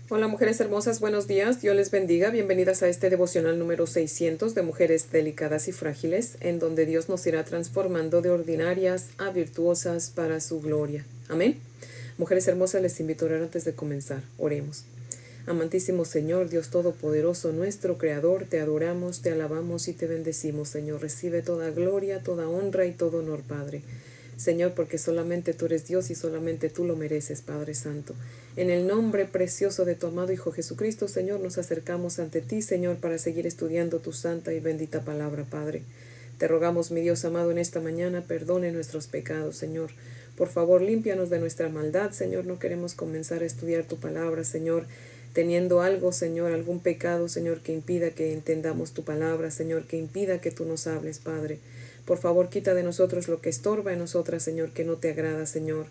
Hola mujeres hermosas, buenos días, Dios les bendiga, bienvenidas a este devocional número 600 de mujeres delicadas y frágiles, en donde Dios nos irá transformando de ordinarias a virtuosas para su gloria. Amén. Mujeres hermosas, les invito a orar antes de comenzar. Oremos. Amantísimo Señor, Dios Todopoderoso, nuestro Creador, te adoramos, te alabamos y te bendecimos, Señor. Recibe toda gloria, toda honra y todo honor, Padre. Señor, porque solamente tú eres Dios y solamente tú lo mereces, Padre Santo. En el nombre precioso de tu amado Hijo Jesucristo, Señor, nos acercamos ante ti, Señor, para seguir estudiando tu santa y bendita palabra, Padre. Te rogamos, mi Dios amado, en esta mañana, perdone nuestros pecados, Señor. Por favor, límpianos de nuestra maldad, Señor. No queremos comenzar a estudiar tu palabra, Señor, teniendo algo, Señor, algún pecado, Señor, que impida que entendamos tu palabra, Señor, que impida que tú nos hables, Padre. Por favor, quita de nosotros lo que estorba en nosotras, Señor, que no te agrada, Señor.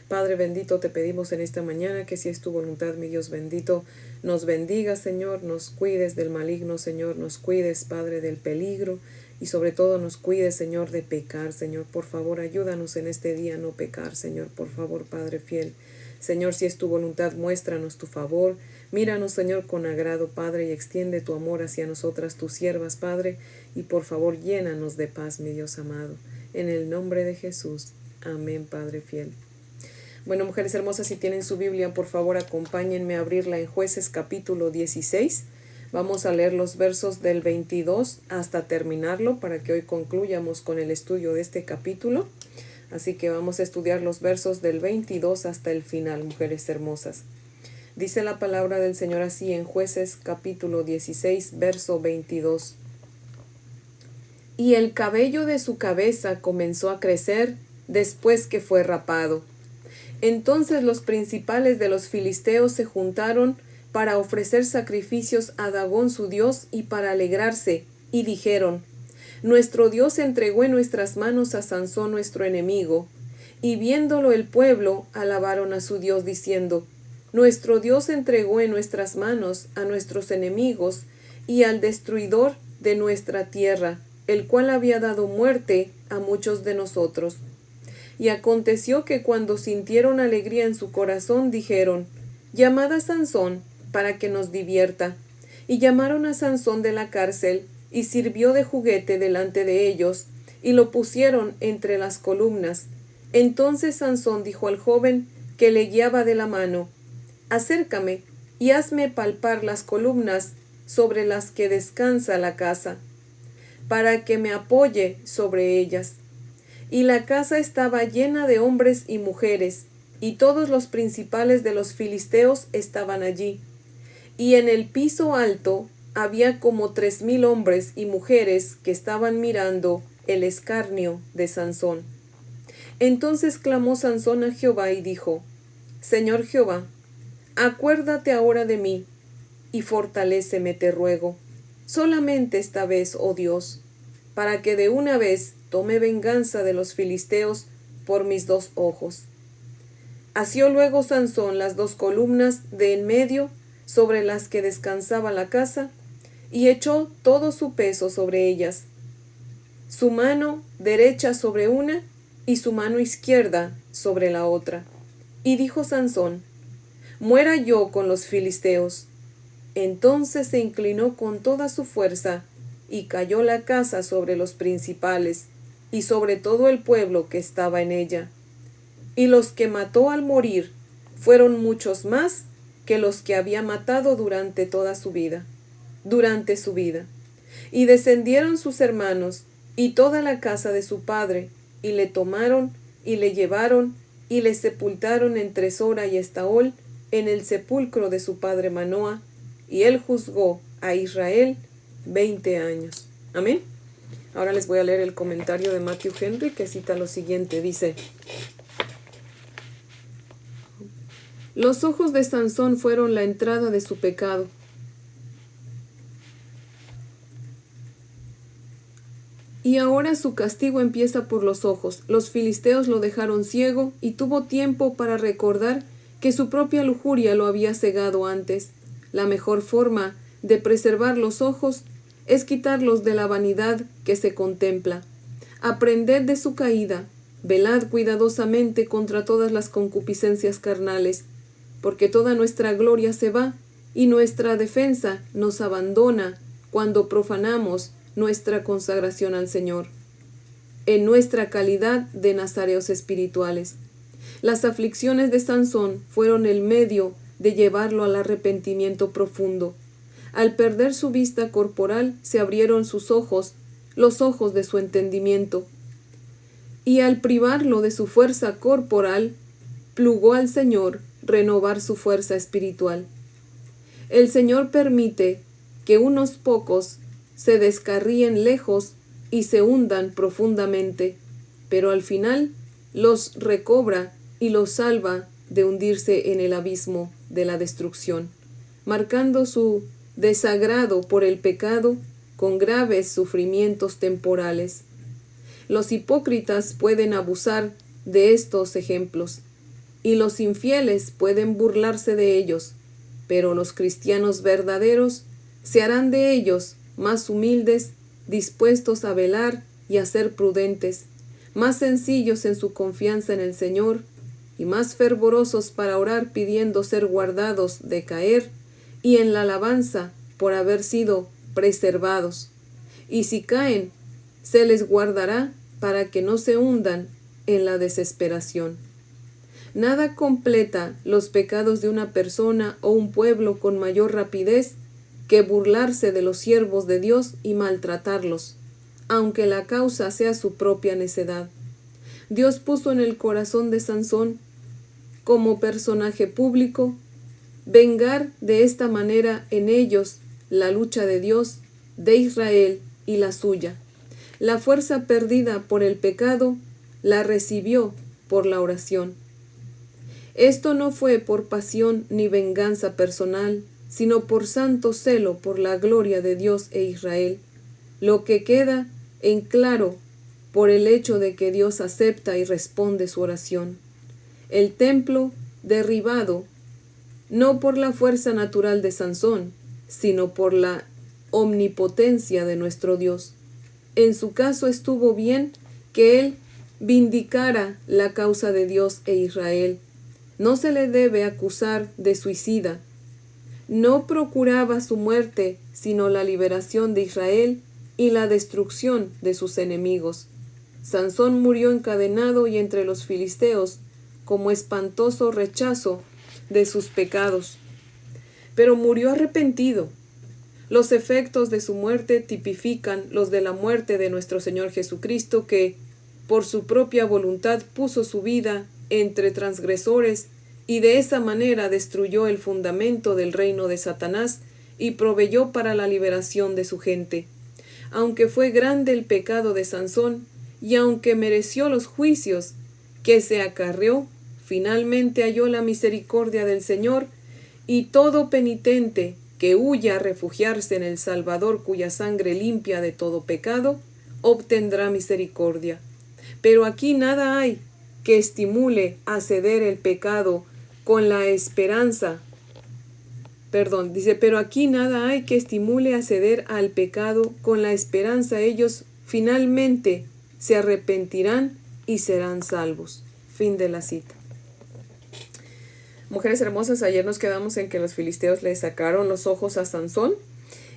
Padre bendito, te pedimos en esta mañana que si es tu voluntad, mi Dios bendito, nos bendiga, Señor, nos cuides del maligno, Señor, nos cuides, Padre, del peligro y sobre todo nos cuides, Señor, de pecar, Señor. Por favor, ayúdanos en este día a no pecar, Señor, por favor, Padre fiel. Señor, si es tu voluntad, muéstranos tu favor. Míranos, Señor, con agrado, Padre, y extiende tu amor hacia nosotras, tus siervas, Padre, y por favor, llénanos de paz, mi Dios amado. En el nombre de Jesús. Amén, Padre fiel. Bueno, mujeres hermosas, si tienen su Biblia, por favor, acompáñenme a abrirla en Jueces capítulo 16. Vamos a leer los versos del 22 hasta terminarlo para que hoy concluyamos con el estudio de este capítulo. Así que vamos a estudiar los versos del 22 hasta el final, mujeres hermosas. Dice la palabra del Señor así en Jueces capítulo 16, verso 22. Y el cabello de su cabeza comenzó a crecer después que fue rapado. Entonces los principales de los filisteos se juntaron para ofrecer sacrificios a Dagón su dios y para alegrarse, y dijeron: Nuestro Dios entregó en nuestras manos a Sansón nuestro enemigo. Y viéndolo el pueblo, alabaron a su Dios diciendo: Nuestro Dios entregó en nuestras manos a nuestros enemigos y al destruidor de nuestra tierra, el cual había dado muerte a muchos de nosotros. Y aconteció que cuando sintieron alegría en su corazón, dijeron: Llamad a Sansón para que nos divierta. Y llamaron a Sansón de la cárcel, y sirvió de juguete delante de ellos, y lo pusieron entre las columnas. Entonces Sansón dijo al joven que le guiaba de la mano: Acércame y hazme palpar las columnas sobre las que descansa la casa, para que me apoye sobre ellas. Y la casa estaba llena de hombres y mujeres, y todos los principales de los filisteos estaban allí. Y en el piso alto había como 3,000 hombres y mujeres que estaban mirando el escarnio de Sansón. Entonces clamó Sansón a Jehová y dijo: Señor Jehová, acuérdate ahora de mí, y fortaléceme, te ruego, solamente esta vez, oh Dios, para que de una vez tome venganza de los filisteos por mis 2 ojos. Asió luego Sansón las 2 columnas de en medio sobre las que descansaba la casa, y echó todo su peso sobre ellas, su mano derecha sobre una y su mano izquierda sobre la otra. Y dijo Sansón: Muera yo con los filisteos. Entonces se inclinó con toda su fuerza, y cayó la casa sobre los principales, y sobre todo el pueblo que estaba en ella. Y los que mató al morir fueron muchos más que los que había matado durante su vida. Y descendieron sus hermanos y toda la casa de su padre, y le tomaron, y le llevaron, y le sepultaron entre Sora y Estaol, en el sepulcro de su padre Manoa, y él juzgó a Israel 20 años. Amén. Ahora les voy a leer el comentario de Matthew Henry, que cita lo siguiente. Dice: Los ojos de Sansón fueron la entrada de su pecado. Y ahora su castigo empieza por los ojos. Los filisteos lo dejaron ciego y tuvo tiempo para recordar que su propia lujuria lo había cegado antes. La mejor forma de preservar los ojos es quitarlos de la vanidad que se contempla. Aprended de su caída, velad cuidadosamente contra todas las concupiscencias carnales, porque toda nuestra gloria se va y nuestra defensa nos abandona cuando profanamos nuestra consagración al Señor, en nuestra calidad de nazareos espirituales. Las aflicciones de Sansón fueron el medio de llevarlo al arrepentimiento profundo. Al perder su vista corporal, se abrieron sus ojos, los ojos de su entendimiento. Y al privarlo de su fuerza corporal, plugó al Señor renovar su fuerza espiritual. El Señor permite que unos pocos se descarríen lejos y se hundan profundamente, pero al final los recobra y los salva de hundirse en el abismo de la destrucción, marcando su desagrado por el pecado con graves sufrimientos temporales. Los hipócritas pueden abusar de estos ejemplos, y los infieles pueden burlarse de ellos, pero los cristianos verdaderos se harán de ellos más humildes, dispuestos a velar y a ser prudentes, más sencillos en su confianza en el Señor, y más fervorosos para orar pidiendo ser guardados de caer, y en la alabanza por haber sido preservados. Y si caen, se les guardará para que no se hundan en la desesperación. Nada completa los pecados de una persona o un pueblo con mayor rapidez que burlarse de los siervos de Dios y maltratarlos, aunque la causa sea su propia necedad. Dios puso en el corazón de Sansón, como personaje público, vengar de esta manera en ellos la lucha de Dios, de Israel y la suya. La fuerza perdida por el pecado la recibió por la oración. Esto no fue por pasión ni venganza personal, sino por santo celo por la gloria de Dios e Israel, lo que queda en claro por el hecho de que Dios acepta y responde su oración. El templo derribado, no por la fuerza natural de Sansón, sino por la omnipotencia de nuestro Dios. En su caso estuvo bien que él vindicara la causa de Dios e Israel. No se le debe acusar de suicida. No procuraba su muerte, sino la liberación de Israel y la destrucción de sus enemigos. Sansón murió encadenado y entre los filisteos, como espantoso rechazo de sus pecados. Pero murió arrepentido. Los efectos de su muerte tipifican los de la muerte de nuestro Señor Jesucristo, que, por su propia voluntad, puso su vida entre transgresores y de esa manera destruyó el fundamento del reino de Satanás y proveyó para la liberación de su gente. Aunque fue grande el pecado de Sansón y aunque mereció los juicios que se acarreó, finalmente halló la misericordia del Señor, y todo penitente que huya a refugiarse en el Salvador, cuya sangre limpia de todo pecado, obtendrá misericordia. Pero aquí nada hay que estimule a ceder el pecado con la esperanza. Pero aquí nada hay que estimule a ceder al pecado con la esperanza. Ellos finalmente se arrepentirán y serán salvos. Fin de la cita. Mujeres hermosas, ayer nos quedamos en que los filisteos le sacaron los ojos a Sansón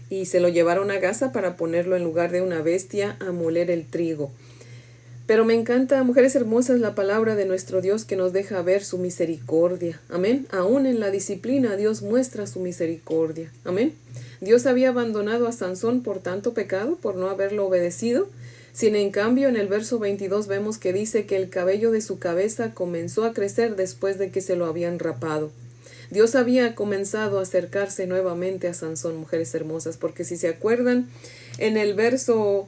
y se lo llevaron a Gaza para ponerlo en lugar de una bestia a moler el trigo. Pero me encanta, mujeres hermosas, la palabra de nuestro Dios que nos deja ver su misericordia. Amén. Aún en la disciplina Dios muestra su misericordia. Amén. Dios había abandonado a Sansón por tanto pecado, por no haberlo obedecido. Sin en cambio, en el verso 22 vemos que dice que el cabello de su cabeza comenzó a crecer después de que se lo habían rapado. Dios había comenzado a acercarse nuevamente a Sansón, mujeres hermosas, porque si se acuerdan, en el verso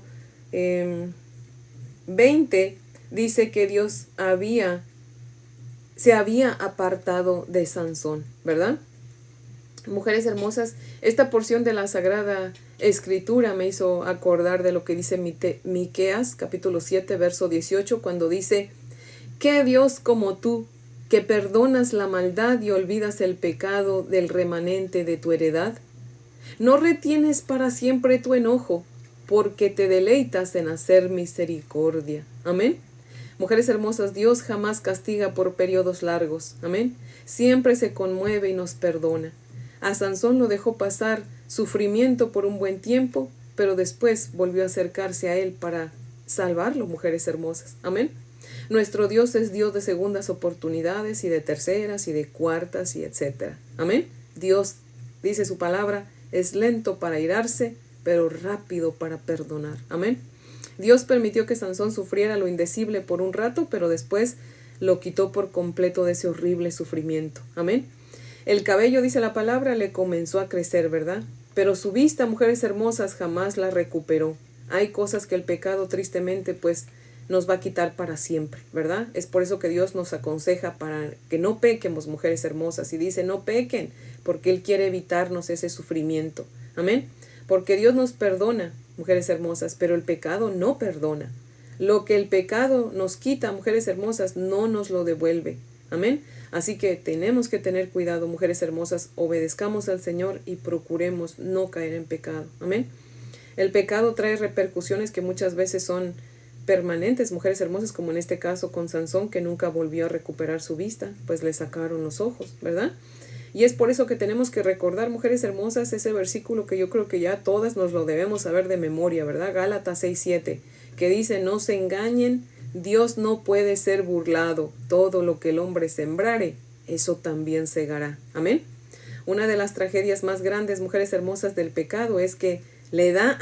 20 dice que Dios se había apartado de Sansón, ¿verdad? Mujeres hermosas, esta porción de la Sagrada Escritura me hizo acordar de lo que dice Miqueas, capítulo 7, verso 18, cuando dice: ¿Qué Dios como tú, que perdonas la maldad y olvidas el pecado del remanente de tu heredad? No retienes para siempre tu enojo, porque te deleitas en hacer misericordia. Amén. Mujeres hermosas, Dios jamás castiga por periodos largos. Amén. Siempre se conmueve y nos perdona. A Sansón lo dejó pasar sufrimiento por un buen tiempo, pero después volvió a acercarse a él para salvarlo, mujeres hermosas. Amén. Nuestro Dios es Dios de segundas oportunidades y de terceras y de cuartas y etcétera. Amén. Dios, dice su palabra, es lento para irarse, pero rápido para perdonar. Amén. Dios permitió que Sansón sufriera lo indecible por un rato, pero después lo quitó por completo de ese horrible sufrimiento. Amén. El cabello, dice la palabra, le comenzó a crecer, ¿verdad? Pero su vista, mujeres hermosas, jamás la recuperó. Hay cosas que el pecado tristemente pues nos va a quitar para siempre, ¿verdad? Es por eso que Dios nos aconseja para que no pequemos, mujeres hermosas, y dice no pequen, porque Él quiere evitarnos ese sufrimiento. Amén. Porque Dios nos perdona, mujeres hermosas, pero el pecado no perdona. Lo que el pecado nos quita, mujeres hermosas, no nos lo devuelve. Amén. Así que tenemos que tener cuidado, mujeres hermosas, obedezcamos al Señor y procuremos no caer en pecado. Amén. El pecado trae repercusiones que muchas veces son permanentes, mujeres hermosas, como en este caso con Sansón, que nunca volvió a recuperar su vista, pues le sacaron los ojos, ¿verdad? Y es por eso que tenemos que recordar, mujeres hermosas, ese versículo que yo creo que ya todas nos lo debemos saber de memoria, ¿verdad? Gálatas 6:7, que dice, no se engañen, Dios no puede ser burlado, todo lo que el hombre sembrare, eso también segará. Amén. Una de las tragedias más grandes, mujeres hermosas, del pecado es que le da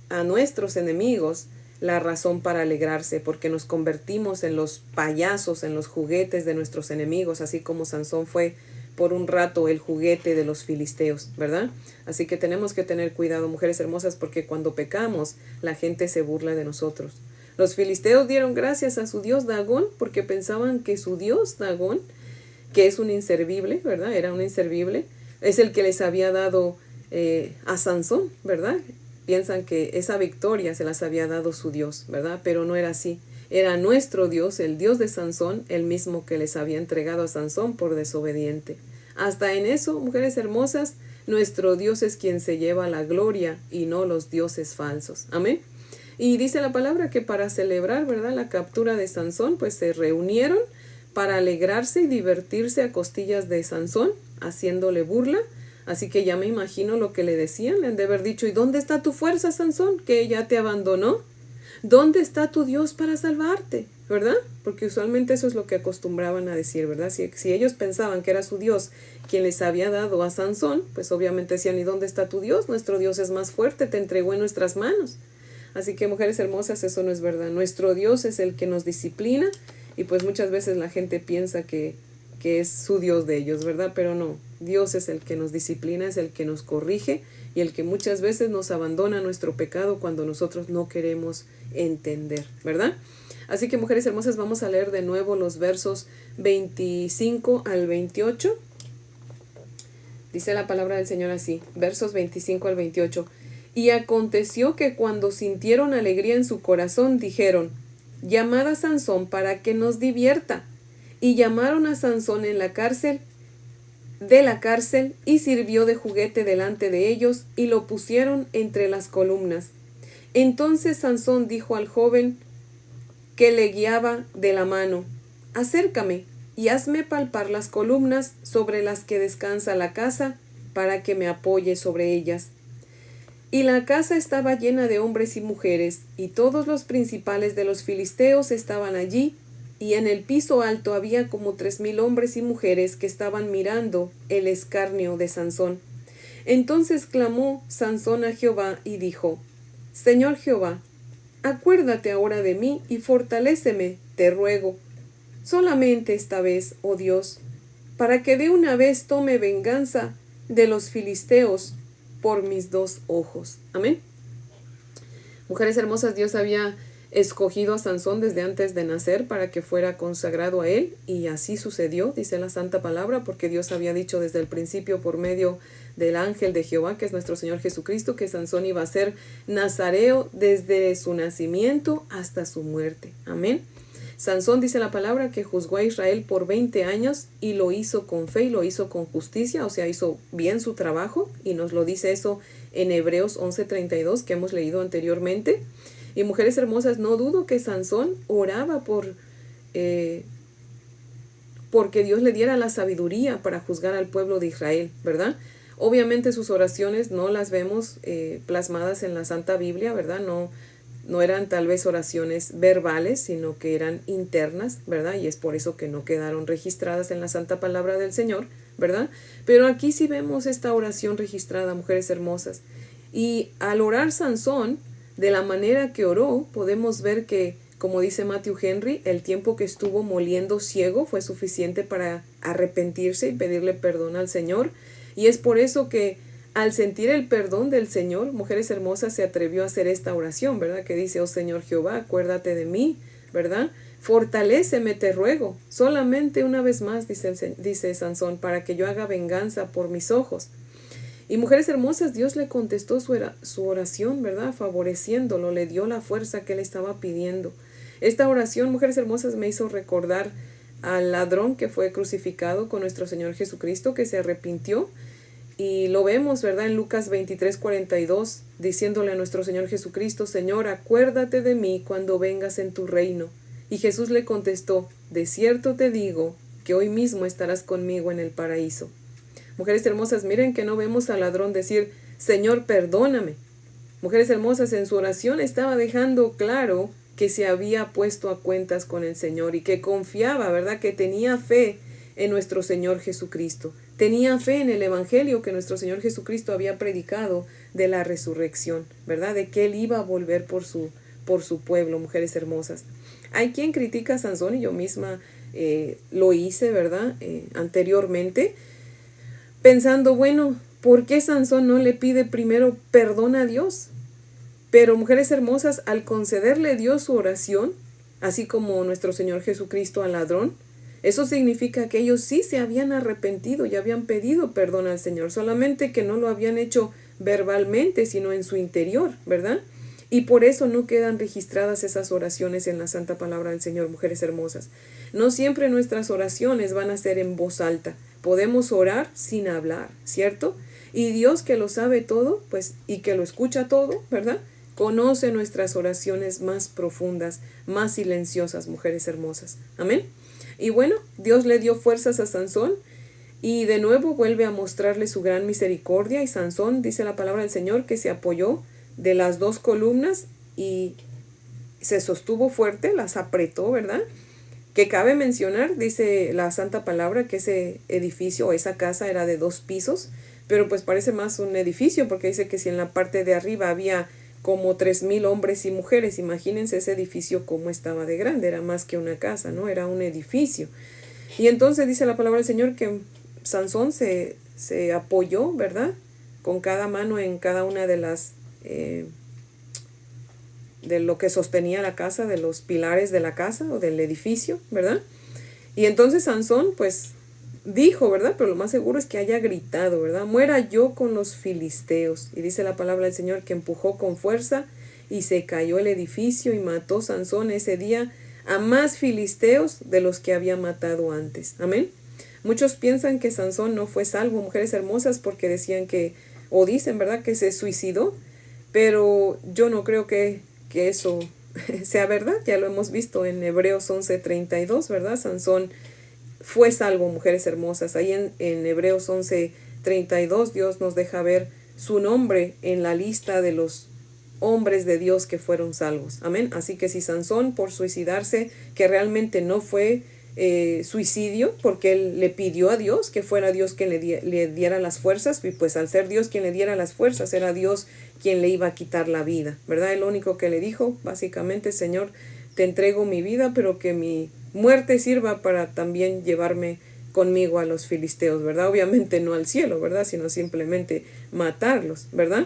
a nuestros enemigos la razón para alegrarse, porque nos convertimos en los payasos, en los juguetes de nuestros enemigos, así como Sansón fue por un rato el juguete de los filisteos, ¿verdad? Así que tenemos que tener cuidado, mujeres hermosas, porque cuando pecamos, la gente se burla de nosotros. Los filisteos dieron gracias a su dios Dagón, porque pensaban que su dios Dagón, que es un inservible, ¿verdad? Era un inservible, es el que les había dado a Sansón, ¿verdad? Piensan que esa victoria se las había dado su Dios, ¿verdad? Pero no era así. Era nuestro Dios, el Dios de Sansón, el mismo que les había entregado a Sansón por desobediente. Hasta en eso, mujeres hermosas, nuestro Dios es quien se lleva la gloria y no los dioses falsos. Amén. Y dice la palabra que para celebrar, ¿verdad?, la captura de Sansón, pues se reunieron para alegrarse y divertirse a costillas de Sansón, haciéndole burla. Así que ya me imagino lo que le decían, le han de haber dicho, ¿y dónde está tu fuerza, Sansón, que ya te abandonó? ¿Dónde está tu Dios para salvarte? ¿Verdad? Porque usualmente eso es lo que acostumbraban a decir, ¿verdad? Si ellos pensaban que era su Dios quien les había dado a Sansón, pues obviamente decían, ¿y dónde está tu Dios? Nuestro Dios es más fuerte, te entregó en nuestras manos. Así que, mujeres hermosas, eso no es verdad. Nuestro Dios es el que nos disciplina y pues muchas veces la gente piensa que es su Dios de ellos, ¿verdad? Pero no, Dios es el que nos disciplina, es el que nos corrige y el que muchas veces nos abandona nuestro pecado cuando nosotros no queremos entender, ¿verdad? Así que, mujeres hermosas, vamos a leer de nuevo los versos 25 al 28. Dice la palabra del Señor así, versos 25 al 28. Y aconteció que cuando sintieron alegría en su corazón, dijeron, llamad a Sansón para que nos divierta. Y llamaron a Sansón de la cárcel, y sirvió de juguete delante de ellos, y lo pusieron entre las columnas. Entonces Sansón dijo al joven que le guiaba de la mano, acércame y hazme palpar las columnas sobre las que descansa la casa, para que me apoye sobre ellas. Y la casa estaba llena de hombres y mujeres, y todos los principales de los filisteos estaban allí, y en el piso alto había como 3,000 hombres y mujeres que estaban mirando el escarnio de Sansón. Entonces clamó Sansón a Jehová y dijo, Señor Jehová, acuérdate ahora de mí y fortaléceme, te ruego, solamente esta vez, oh Dios, para que de una vez tome venganza de los filisteos por mis 2 ojos. Amén. Mujeres hermosas, Dios había escogido a Sansón desde antes de nacer para que fuera consagrado a él, y así sucedió, dice la santa palabra, porque Dios había dicho desde el principio por medio del ángel de Jehová, que es nuestro Señor Jesucristo, que Sansón iba a ser nazareo desde su nacimiento hasta su muerte. Amén. Sansón, dice la palabra, que juzgó a Israel por 20 años y lo hizo con fe y lo hizo con justicia, o sea, hizo bien su trabajo, y nos lo dice eso en Hebreos 11:32 que hemos leído anteriormente. Y mujeres hermosas, no dudo que Sansón oraba porque Dios le diera la sabiduría para juzgar al pueblo de Israel, ¿verdad? Obviamente sus oraciones no las vemos plasmadas en la Santa Biblia, ¿verdad? No eran tal vez oraciones verbales, sino que eran internas, ¿verdad? Y es por eso que no quedaron registradas en la Santa Palabra del Señor, ¿verdad? Pero aquí sí vemos esta oración registrada, mujeres hermosas. Y al orar Sansón, de la manera que oró, podemos ver que, como dice Matthew Henry, el tiempo que estuvo moliendo ciego fue suficiente para arrepentirse y pedirle perdón al Señor. Y es por eso que al sentir el perdón del Señor, mujeres hermosas, se atrevió a hacer esta oración, ¿verdad? Que dice, oh Señor Jehová, acuérdate de mí, ¿verdad? Fortaléceme, te ruego, solamente una vez más, dice Sansón, para que yo haga venganza por mis ojos. Y mujeres hermosas, Dios le contestó su oración, ¿verdad? Favoreciéndolo, le dio la fuerza que él estaba pidiendo. Esta oración, mujeres hermosas, me hizo recordar al ladrón que fue crucificado con nuestro Señor Jesucristo, que se arrepintió. Y lo vemos, ¿verdad? En Lucas 23:42, diciéndole a nuestro Señor Jesucristo, Señor, acuérdate de mí cuando vengas en tu reino. Y Jesús le contestó, de cierto te digo que hoy mismo estarás conmigo en el paraíso. Mujeres hermosas, miren que no vemos al ladrón decir, Señor, perdóname. Mujeres hermosas, en su oración estaba dejando claro que se había puesto a cuentas con el Señor y que confiaba, ¿verdad? Que tenía fe en nuestro Señor Jesucristo. Tenía fe en el Evangelio que nuestro Señor Jesucristo había predicado de la resurrección, ¿verdad? De que Él iba a volver por su pueblo, mujeres hermosas. Hay quien critica a Sansón, y yo misma lo hice, ¿verdad? Anteriormente, pensando, bueno, ¿por qué Sansón no le pide primero perdón a Dios? Pero mujeres hermosas, al concederle Dios su oración, así como nuestro Señor Jesucristo al ladrón, eso significa que ellos sí se habían arrepentido y habían pedido perdón al Señor, solamente que no lo habían hecho verbalmente, sino en su interior, ¿verdad? Y por eso no quedan registradas esas oraciones en la Santa Palabra del Señor, mujeres hermosas. No siempre nuestras oraciones van a ser en voz alta. Podemos orar sin hablar, ¿cierto? Y Dios, que lo sabe todo, pues, y que lo escucha todo, ¿verdad? Conoce nuestras oraciones más profundas, más silenciosas, mujeres hermosas. Amén. Y bueno, Dios le dio fuerzas a Sansón y de nuevo vuelve a mostrarle su gran misericordia. Y Sansón, dice la palabra del Señor, que se apoyó de las dos columnas y se sostuvo fuerte, las apretó, ¿verdad? Que cabe mencionar, dice la Santa Palabra, que ese edificio o esa casa era de 2 pisos, pero pues parece más un edificio, porque dice que si en la parte de arriba había como 3,000 hombres y mujeres, imagínense ese edificio cómo estaba de grande, era más que una casa, ¿no? Era un edificio. Y entonces dice la palabra del Señor que Sansón se apoyó, ¿verdad? Con cada mano en cada una de las de lo que sostenía la casa, de los pilares de la casa o del edificio, ¿verdad? Y entonces Sansón, pues, dijo, ¿verdad? Pero lo más seguro es que haya gritado, ¿verdad? Muera yo con los filisteos. Y dice la palabra del Señor que empujó con fuerza y se cayó el edificio y mató Sansón ese día a más filisteos de los que había matado antes. Amén. Muchos piensan que Sansón no fue salvo, mujeres hermosas, porque decían que, o dicen, ¿verdad?, que se suicidó, pero yo no creo que eso sea verdad. Ya lo hemos visto en Hebreos 11:32, ¿verdad? Sansón fue salvo, mujeres hermosas. Ahí en Hebreos 11:32 Dios nos deja ver su nombre en la lista de los hombres de Dios que fueron salvos. Amén. Así que si Sansón, por suicidarse, que realmente no fue suicidio, porque él le pidió a Dios que fuera Dios quien le diera las fuerzas, y pues al ser Dios quien le diera las fuerzas, era Dios quien le iba a quitar la vida, ¿verdad? El único que le dijo, básicamente, Señor, te entrego mi vida, pero que mi muerte sirva para también llevarme conmigo a los filisteos, ¿verdad? Obviamente no al cielo, ¿verdad? Sino simplemente matarlos, ¿verdad?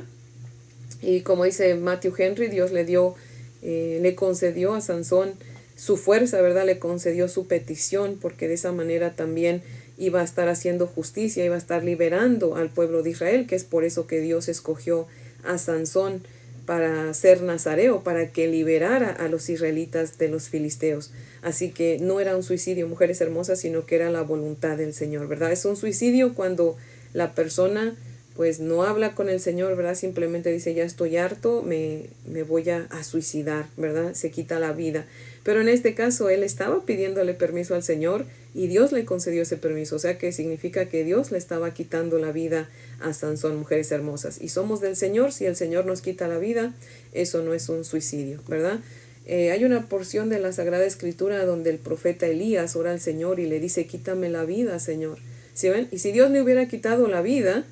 Y como dice Matthew Henry, Dios le concedió a Sansón su fuerza, ¿verdad? Le concedió su petición, porque de esa manera también iba a estar haciendo justicia, iba a estar liberando al pueblo de Israel, que es por eso que Dios escogió a Sansón para ser nazareo, para que liberara a los israelitas de los filisteos. Así que no era un suicidio, mujeres hermosas, sino que era la voluntad del Señor, ¿verdad? Es un suicidio cuando la persona pues no habla con el Señor, ¿verdad? Simplemente dice, ya estoy harto, me voy a suicidar, ¿verdad? Se quita la vida. Pero en este caso él estaba pidiéndole permiso al Señor y Dios le concedió ese permiso. O sea que significa que Dios le estaba quitando la vida a Sansón, mujeres hermosas. Y somos del Señor, si el Señor nos quita la vida, eso no es un suicidio, ¿verdad? Hay una porción de la Sagrada Escritura donde el profeta Elías ora al Señor y le dice, quítame la vida, Señor. ¿Sí ven? Y si Dios le hubiera quitado la vida,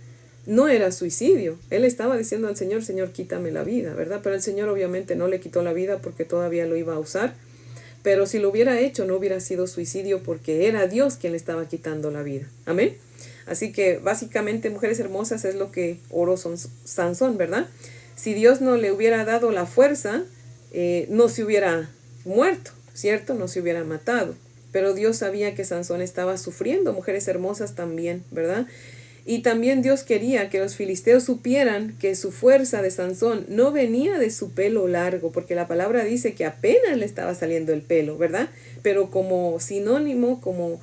no era suicidio. Él estaba diciendo al Señor, Señor, quítame la vida, ¿verdad? Pero el Señor obviamente no le quitó la vida porque todavía lo iba a usar. Pero si lo hubiera hecho, no hubiera sido suicidio porque era Dios quien le estaba quitando la vida. Amén. Así que básicamente, mujeres hermosas, es lo que oró Sansón, ¿verdad? Si Dios no le hubiera dado la fuerza, no se hubiera muerto, ¿cierto? No se hubiera matado. Pero Dios sabía que Sansón estaba sufriendo, mujeres hermosas también, ¿verdad? Y también Dios quería que los filisteos supieran que su fuerza de Sansón no venía de su pelo largo, porque la palabra dice que apenas le estaba saliendo el pelo, ¿verdad? Pero como sinónimo, como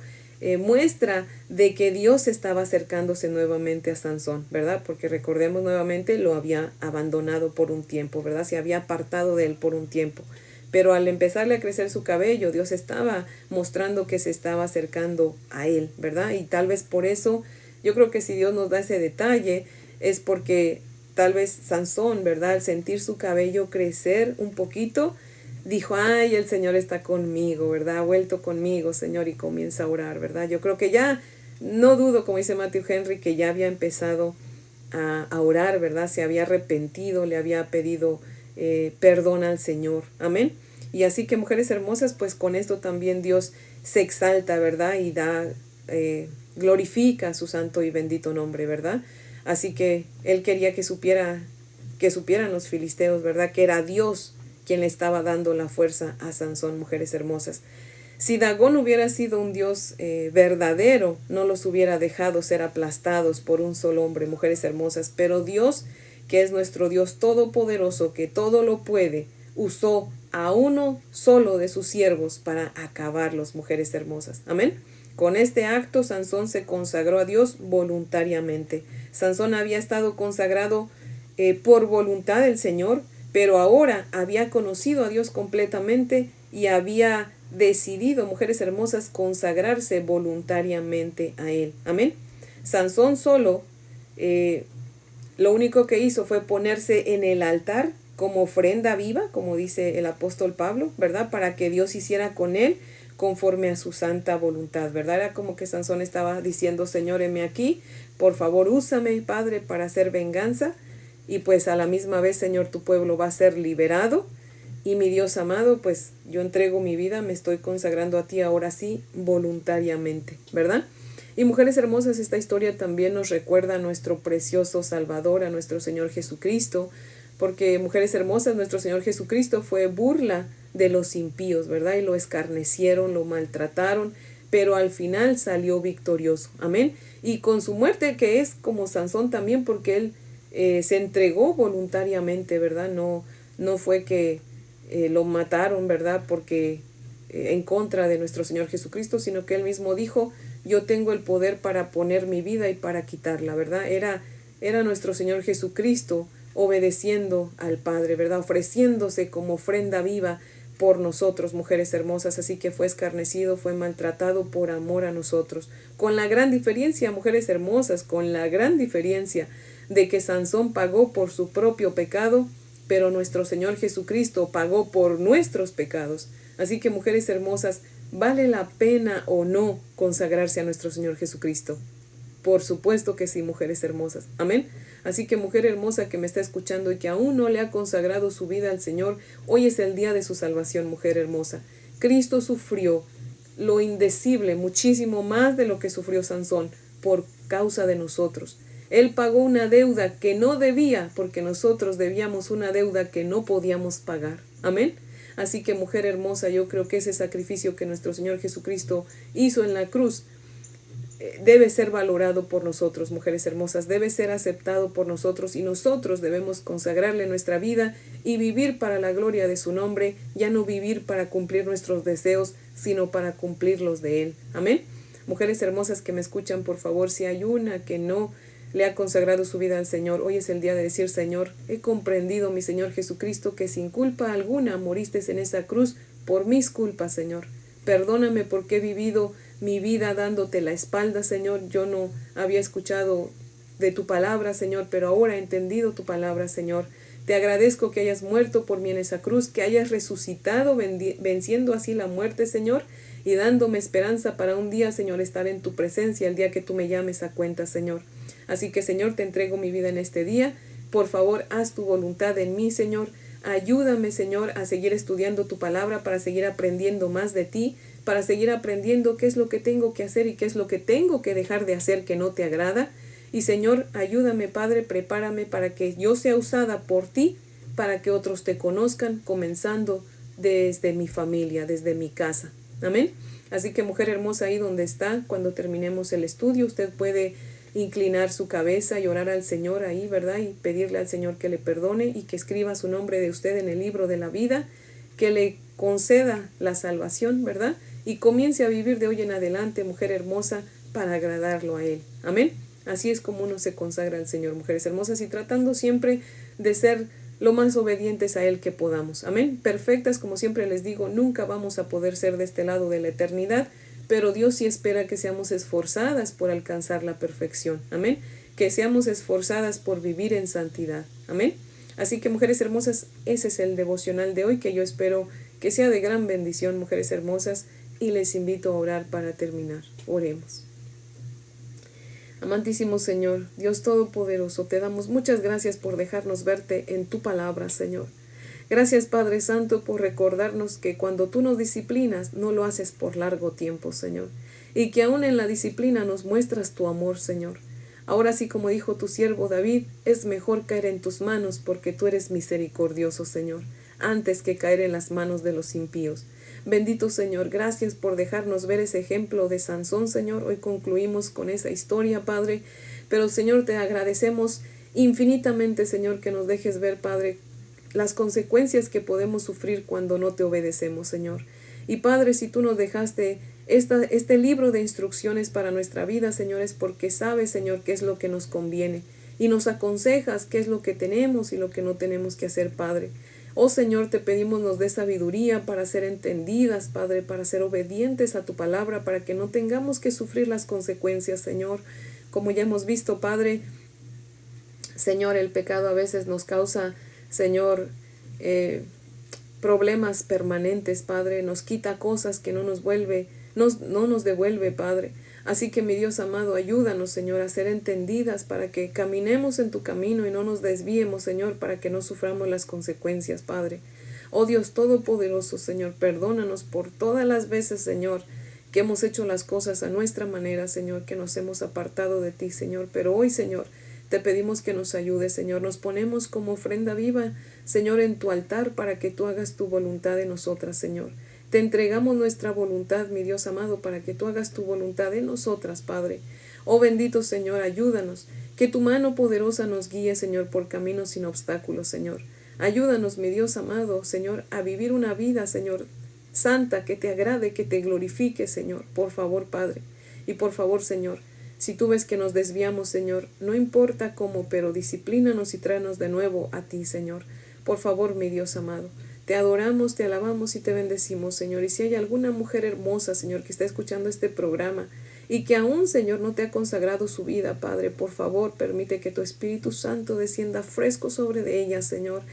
muestra de que Dios estaba acercándose nuevamente a Sansón, ¿verdad? Porque recordemos nuevamente, lo había abandonado por un tiempo, ¿verdad? Se había apartado de él por un tiempo. Pero al empezarle a crecer su cabello, Dios estaba mostrando que se estaba acercando a él, ¿verdad? Y tal vez por eso, yo creo que si Dios nos da ese detalle, es porque tal vez Sansón, ¿verdad? Al sentir su cabello crecer un poquito, dijo, ay, el Señor está conmigo, ¿verdad? Ha vuelto conmigo, Señor, y comienza a orar, ¿verdad? Yo creo que ya, no dudo, como dice Matthew Henry, que ya había empezado a orar, ¿verdad? Se había arrepentido, le había pedido perdón al Señor. Amén. Y así que, mujeres hermosas, pues con esto también Dios se exalta, ¿verdad? Y da, glorifica su santo y bendito nombre, ¿verdad? Así que él quería que supieran los filisteos, ¿verdad? Que era Dios quien le estaba dando la fuerza a Sansón, mujeres hermosas. Si Dagón hubiera sido un Dios verdadero, no los hubiera dejado ser aplastados por un solo hombre, mujeres hermosas. Pero Dios, que es nuestro Dios todopoderoso, que todo lo puede, usó a uno solo de sus siervos para acabarlos, mujeres hermosas. Amén. Con este acto, Sansón se consagró a Dios voluntariamente. Sansón había estado consagrado por voluntad del Señor, pero ahora había conocido a Dios completamente y había decidido, mujeres hermosas, consagrarse voluntariamente a Él. Amén. Sansón solo, lo único que hizo fue ponerse en el altar como ofrenda viva, como dice el apóstol Pablo, ¿verdad? Para que Dios hiciera con él conforme a su santa voluntad, ¿verdad? Era como que Sansón estaba diciendo, Señor, heme aquí, por favor, úsame, Padre, para hacer venganza. Y pues a la misma vez, Señor, tu pueblo va a ser liberado. Y mi Dios amado, pues yo entrego mi vida, me estoy consagrando a ti ahora sí, voluntariamente, ¿verdad? Y mujeres hermosas, esta historia también nos recuerda a nuestro precioso Salvador, a nuestro Señor Jesucristo, porque mujeres hermosas, nuestro Señor Jesucristo fue burla de los impíos, ¿verdad? Y lo escarnecieron, lo maltrataron, pero al final salió victorioso, amén. Y con su muerte, que es como Sansón también, porque él se entregó voluntariamente, ¿verdad? No fue que lo mataron, ¿verdad? Porque en contra de nuestro Señor Jesucristo, sino que él mismo dijo, yo tengo el poder para poner mi vida y para quitarla, ¿verdad? Era nuestro Señor Jesucristo obedeciendo al Padre, ¿verdad? Ofreciéndose como ofrenda viva por nosotros, mujeres hermosas, así que fue escarnecido, fue maltratado por amor a nosotros. Con la gran diferencia, mujeres hermosas, con la gran diferencia de que Sansón pagó por su propio pecado, pero nuestro Señor Jesucristo pagó por nuestros pecados. Así que, mujeres hermosas, ¿vale la pena o no consagrarse a nuestro Señor Jesucristo? Por supuesto que sí, mujeres hermosas. Amén. Así que, mujer hermosa que me está escuchando y que aún no le ha consagrado su vida al Señor, hoy es el día de su salvación, mujer hermosa. Cristo sufrió lo indecible, muchísimo más de lo que sufrió Sansón, por causa de nosotros. Él pagó una deuda que no debía, porque nosotros debíamos una deuda que no podíamos pagar. Amén. Así que, mujer hermosa, yo creo que ese sacrificio que nuestro Señor Jesucristo hizo en la cruz debe ser valorado por nosotros, mujeres hermosas, debe ser aceptado por nosotros y nosotros debemos consagrarle nuestra vida y vivir para la gloria de su nombre, ya no vivir para cumplir nuestros deseos, sino para cumplir los de Él. Amén. Mujeres hermosas que me escuchan, por favor, si hay una que no le ha consagrado su vida al Señor. Hoy es el día de decir: Señor, he comprendido, mi Señor Jesucristo, que sin culpa alguna moriste en esa cruz por mis culpas, Señor. Perdóname porque he vivido mi vida dándote la espalda, Señor. Yo no había escuchado de tu palabra, Señor, pero ahora he entendido tu palabra, Señor. Te agradezco que hayas muerto por mí en esa cruz, que hayas resucitado venciendo así la muerte, Señor, y dándome esperanza para un día, Señor, estar en tu presencia, el día que tú me llames a cuenta, Señor. Así que, Señor, te entrego mi vida en este día. Por favor, haz tu voluntad en mí, Señor. Ayúdame, Señor, a seguir estudiando tu palabra, para seguir aprendiendo más de ti, para seguir aprendiendo qué es lo que tengo que hacer y qué es lo que tengo que dejar de hacer que no te agrada. Y, Señor, ayúdame, Padre, prepárame para que yo sea usada por ti, para que otros te conozcan, comenzando desde mi familia, desde mi casa. Amén. Así que, mujer hermosa, ahí donde está, cuando terminemos el estudio, usted puede inclinar su cabeza y orar al Señor ahí, ¿verdad? Y pedirle al Señor que le perdone y que escriba su nombre de usted en el libro de la vida, que le conceda la salvación, ¿verdad? Y comience a vivir de hoy en adelante, mujer hermosa, para agradarlo a Él. Amén. Así es como uno se consagra al Señor, mujeres hermosas, y tratando siempre de ser lo más obedientes a Él que podamos. Amén. Perfectas, como siempre les digo, nunca vamos a poder ser de este lado de la eternidad, pero Dios sí espera que seamos esforzadas por alcanzar la perfección. Amén. Que seamos esforzadas por vivir en santidad. Amén. Así que, mujeres hermosas, ese es el devocional de hoy, que yo espero que sea de gran bendición, mujeres hermosas, y les invito a orar para terminar. Oremos. Amantísimo Señor, Dios Todopoderoso, te damos muchas gracias por dejarnos verte en tu palabra, Señor. Gracias, Padre Santo, por recordarnos que cuando tú nos disciplinas, no lo haces por largo tiempo, Señor, y que aún en la disciplina nos muestras tu amor, Señor. Ahora sí, como dijo tu siervo David, es mejor caer en tus manos, porque tú eres misericordioso, Señor, antes que caer en las manos de los impíos. Bendito Señor, gracias por dejarnos ver ese ejemplo de Sansón, Señor. Hoy concluimos con esa historia, Padre, pero Señor, te agradecemos infinitamente, Señor, que nos dejes ver, Padre, las consecuencias que podemos sufrir cuando no te obedecemos, Señor. Y Padre, si tú nos dejaste este libro de instrucciones para nuestra vida, Señor, es porque sabes, Señor, qué es lo que nos conviene, y nos aconsejas qué es lo que tenemos y lo que no tenemos que hacer, Padre. Oh Señor, te pedimos nos dé sabiduría para ser entendidas, Padre, para ser obedientes a tu palabra, para que no tengamos que sufrir las consecuencias, Señor. Como ya hemos visto, Padre, Señor, el pecado a veces nos causa, Señor, problemas permanentes, Padre, nos quita cosas que no nos devuelve, Padre. Así que, mi Dios amado, ayúdanos, Señor, a ser entendidas, para que caminemos en tu camino y no nos desviemos, Señor, para que no suframos las consecuencias, Padre. Oh Dios Todopoderoso, Señor, perdónanos por todas las veces, Señor, que hemos hecho las cosas a nuestra manera, Señor, que nos hemos apartado de ti, Señor. Pero hoy, Señor, te pedimos que nos ayudes, Señor. Nos ponemos como ofrenda viva, Señor, en tu altar, para que tú hagas tu voluntad en nosotras, Señor. Te entregamos nuestra voluntad, mi Dios amado, para que tú hagas tu voluntad en nosotras, Padre. Oh bendito Señor, ayúdanos, que tu mano poderosa nos guíe, Señor, por caminos sin obstáculos, Señor. Ayúdanos, mi Dios amado, Señor, a vivir una vida, Señor, santa, que te agrade, que te glorifique, Señor. Por favor, Padre. Y por favor, Señor, si tú ves que nos desviamos, Señor, no importa cómo, pero disciplínanos y tráenos de nuevo a ti, Señor. Por favor, mi Dios amado. Te adoramos, te alabamos y te bendecimos, Señor. Y si hay alguna mujer hermosa, Señor, que está escuchando este programa y que aún, Señor, no te ha consagrado su vida, Padre, por favor, permite que tu Espíritu Santo descienda fresco sobre de ella, Señor.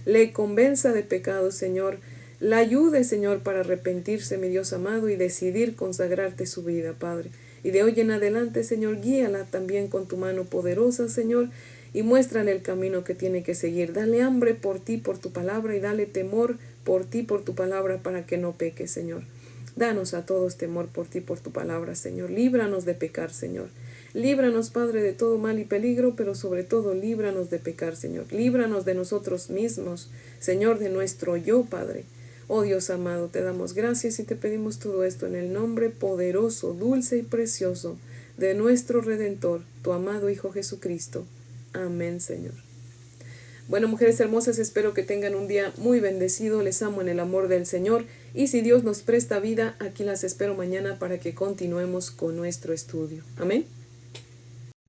Le convenza de pecado, Señor. La ayude, Señor, para arrepentirse, mi Dios amado, y decidir consagrarte su vida, Padre. Y de hoy en adelante, Señor, guíala también con tu mano poderosa, Señor, y muéstrale el camino que tiene que seguir. Dale hambre por ti, por tu palabra, y dale temor por ti, por tu palabra, para que no peque, Señor. Danos a todos temor por ti, por tu palabra, Señor. Líbranos de pecar, Señor. Líbranos, Padre, de todo mal y peligro, pero sobre todo líbranos de pecar, Señor. Líbranos de nosotros mismos, Señor, de nuestro yo, Padre. Oh Dios amado, te damos gracias y te pedimos todo esto en el nombre poderoso, dulce y precioso de nuestro Redentor, tu amado Hijo Jesucristo. Amén, Señor. Bueno, mujeres hermosas, espero que tengan un día muy bendecido. Les amo en el amor del Señor. Y si Dios nos presta vida, aquí las espero mañana para que continuemos con nuestro estudio. Amén.